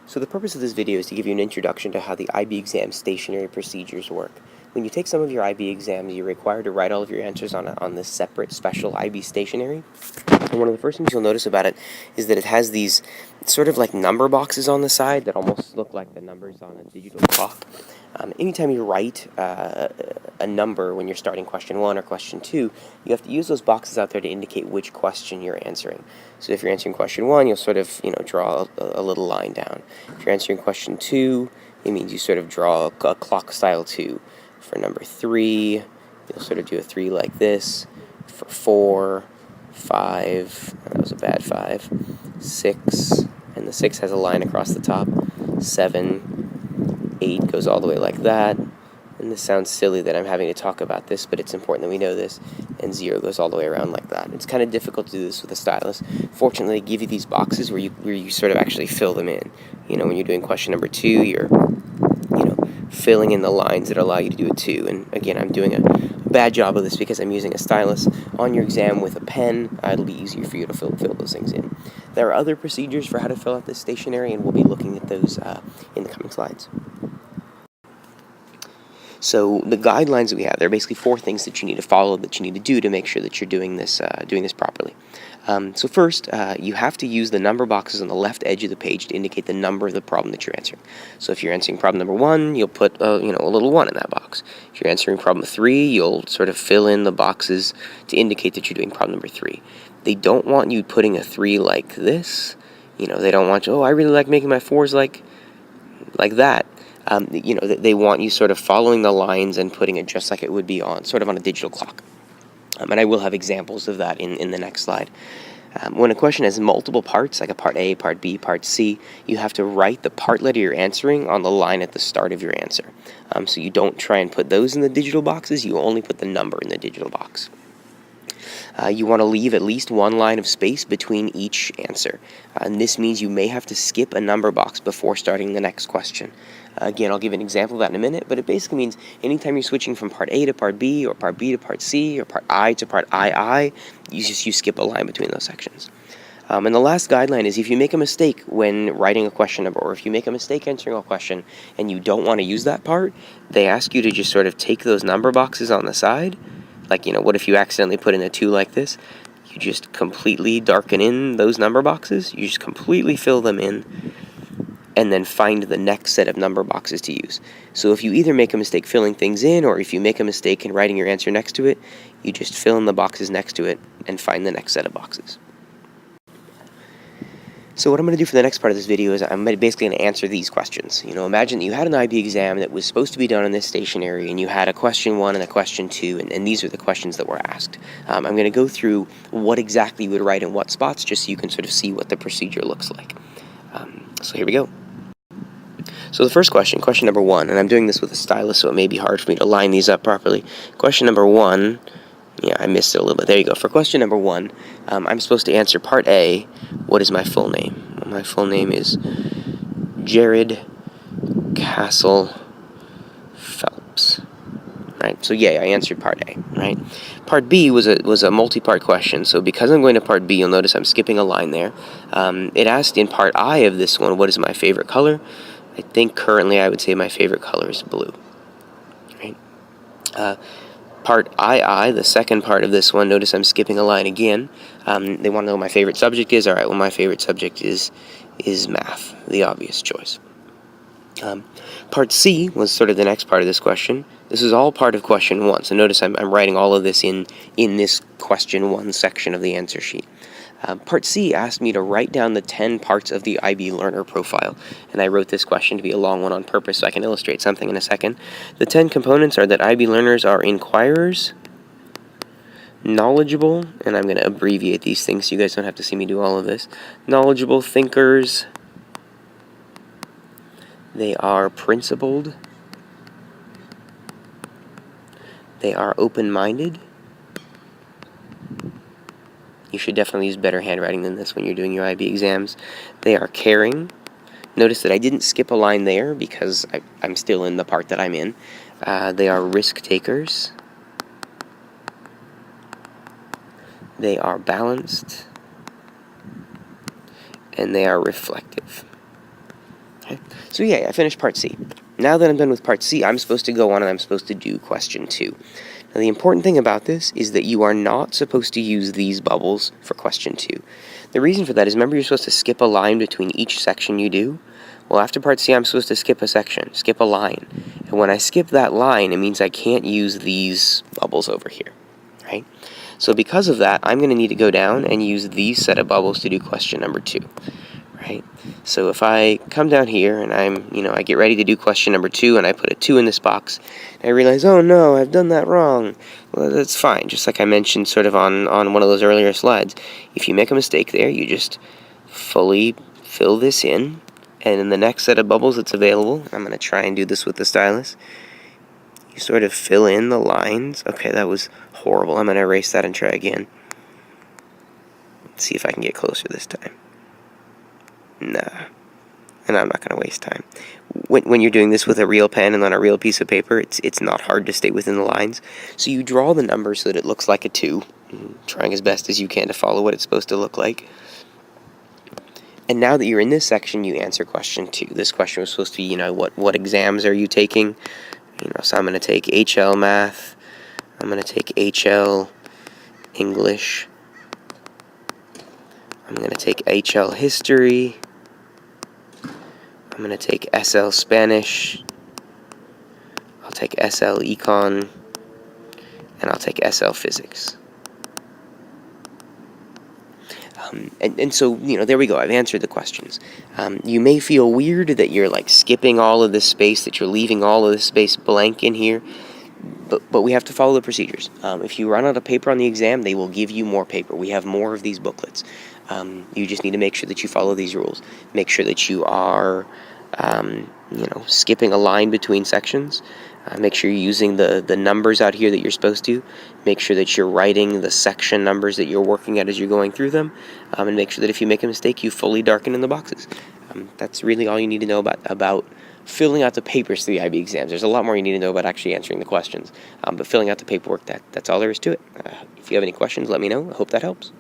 So the purpose of this video is to give you an introduction to how the IB exam stationary procedures work. When you take some of your IB exams, you're required to write all of your answers on this separate special IB stationery. And one of the first things you'll notice about it is that it has these sort of like number boxes on the side that almost look like the numbers on a digital clock. Anytime you write a number when you're starting question 1 or question 2, you have to use those boxes out there to indicate which question you're answering. So if you're answering question 1, you'll sort of draw a little line down. If you're answering question 2, it means you sort of draw a clock style 2. For number 3, you'll sort of do a 3 like this. For 4, 5, that was a bad 5, 6, and the 6 has a line across the top, 7, 8 goes all the way like that, and this sounds silly that I'm having to talk about this, but it's important that we know this, and 0 goes all the way around like that. It's kind of difficult to do this with a stylus. Fortunately, they give you these boxes where you sort of actually fill them in. When you're doing question number 2, you're filling in the lines that allow you to do a 2, and again, I'm doing a bad job of this because I'm using a stylus. On your exam with a pen, it'll be easier for you to fill those things in. There are other procedures for how to fill out this stationery, and we'll be looking at those in the coming slides. So the guidelines that we have, there are basically 4 things that you need to follow, that you need to do to make sure that you're doing this properly. So first, you have to use the number boxes on the left edge of the page to indicate the number of the problem that you're answering. So if you're answering problem number 1, you'll put a little 1 in that box. If you're answering problem 3, you'll sort of fill in the boxes to indicate that you're doing problem number 3. They don't want you putting a 3 like this. They don't want you, I really like making my 4s like that. They want you sort of following the lines and putting it just like it would be on a digital clock. And I will have examples of that in the next slide. When a question has multiple parts, like a part A, part B, part C, you have to write the part letter you're answering on the line at the start of your answer. So you don't try and put those in the digital boxes, you only put the number in the digital box. You want to leave at least 1 line of space between each answer. And this means you may have to skip a number box before starting the next question. Again, I'll give an example of that in a minute, but it basically means anytime you're switching from part A to part B, or part B to part C, or part I to part II, you skip a line between those sections. And the last guideline is if you make a mistake when writing a question number, or if you make a mistake answering a question and you don't want to use that part, they ask you to just sort of take those number boxes on the side. Like, what if you accidentally put in a 2 like this? You just completely darken in those number boxes. You just completely fill them in, and then find the next set of number boxes to use. So if you either make a mistake filling things in, or if you make a mistake in writing your answer next to it, you just fill in the boxes next to it and find the next set of boxes. So what I'm going to do for the next part of this video is I'm basically going to answer these questions. Imagine that you had an IB exam that was supposed to be done in this stationery, and you had a question 1 and a question 2, and these are the questions that were asked. I'm going to go through what exactly you would write in what spots, just so you can sort of see what the procedure looks like. So here we go. So the first question number 1, and I'm doing this with a stylus, so it may be hard for me to line these up properly. Question number 1, yeah, I missed it a little bit. There you go. For question number 1, I'm supposed to answer part A, what is my full name? My full name is Jared Castle Phelps. Right? So yeah, I answered part A, right? Part B was a multi-part question, so because I'm going to part B, you'll notice I'm skipping a line there. It asked in part I of this one, what is my favorite color? I think currently I would say my favorite color is blue. Right? Part II, the second part of this one, notice I'm skipping a line again. They want to know what my favorite subject is. All right, well, my favorite subject is math, the obvious choice. Part C was sort of the next part of this question. This is all part of question 1, so notice I'm writing all of this in this question 1 section of the answer sheet. Part C asked me to write down the 10 parts of the IB learner profile, and I wrote this question to be a long one on purpose so I can illustrate something in a second. The 10 components are that IB learners are inquirers, knowledgeable, and I'm going to abbreviate these things so you guys don't have to see me do all of this, knowledgeable thinkers, they are principled, they are open-minded. You should definitely use better handwriting than this when you're doing your IB exams. They are caring. Notice that I didn't skip a line there because I'm still in the part that I'm in. They are risk takers. They are balanced. And they are reflective. So yeah, I finished part C. Now that I'm done with part C, I'm supposed to go on and I'm supposed to do question 2. Now the important thing about this is that you are not supposed to use these bubbles for question 2. The reason for that is, remember, you're supposed to skip a line between each section you do? Well, after part C, I'm supposed to skip a section, skip a line. And when I skip that line, it means I can't use these bubbles over here, right? So because of that, I'm going to need to go down and use these set of bubbles to do question number 2, right? So if I come down here and I get ready to do question number 2 and I put a 2 in this box, and I realize, oh no, I've done that wrong. Well, that's fine. Just like I mentioned sort of on one of those earlier slides, if you make a mistake there, you just fully fill this in, and in the next set of bubbles that's available, I'm going to try and do this with the stylus, you sort of fill in the lines. Okay, that was horrible. I'm going to erase that and try again. Let's see if I can get closer this time. Nah. And I'm not going to waste time. When you're doing this with a real pen and on a real piece of paper, it's not hard to stay within the lines. So you draw the number so that it looks like a 2, trying as best as you can to follow what it's supposed to look like. And now that you're in this section, you answer question 2. This question was supposed to be, what exams are you taking? So I'm going to take HL Math, I'm going to take HL English, I'm going to take HL History, I'm going to take SL Spanish, I'll take SL Econ, and I'll take SL Physics. And so, there we go. I've answered the questions. You may feel weird that you're skipping all of this space, that you're leaving all of this space blank in here, but we have to follow the procedures. If you run out of paper on the exam, they will give you more paper. We have more of these booklets. You just need to make sure that you follow these rules. Make sure that you are, skipping a line between sections. Make sure you're using the numbers out here that you're supposed to. Make sure that you're writing the section numbers that you're working at as you're going through them. And make sure that if you make a mistake, you fully darken in the boxes. That's really all you need to know about filling out the papers for the IB exams. There's a lot more you need to know about actually answering the questions. But filling out the paperwork, that's all there is to it. If you have any questions, let me know. I hope that helps.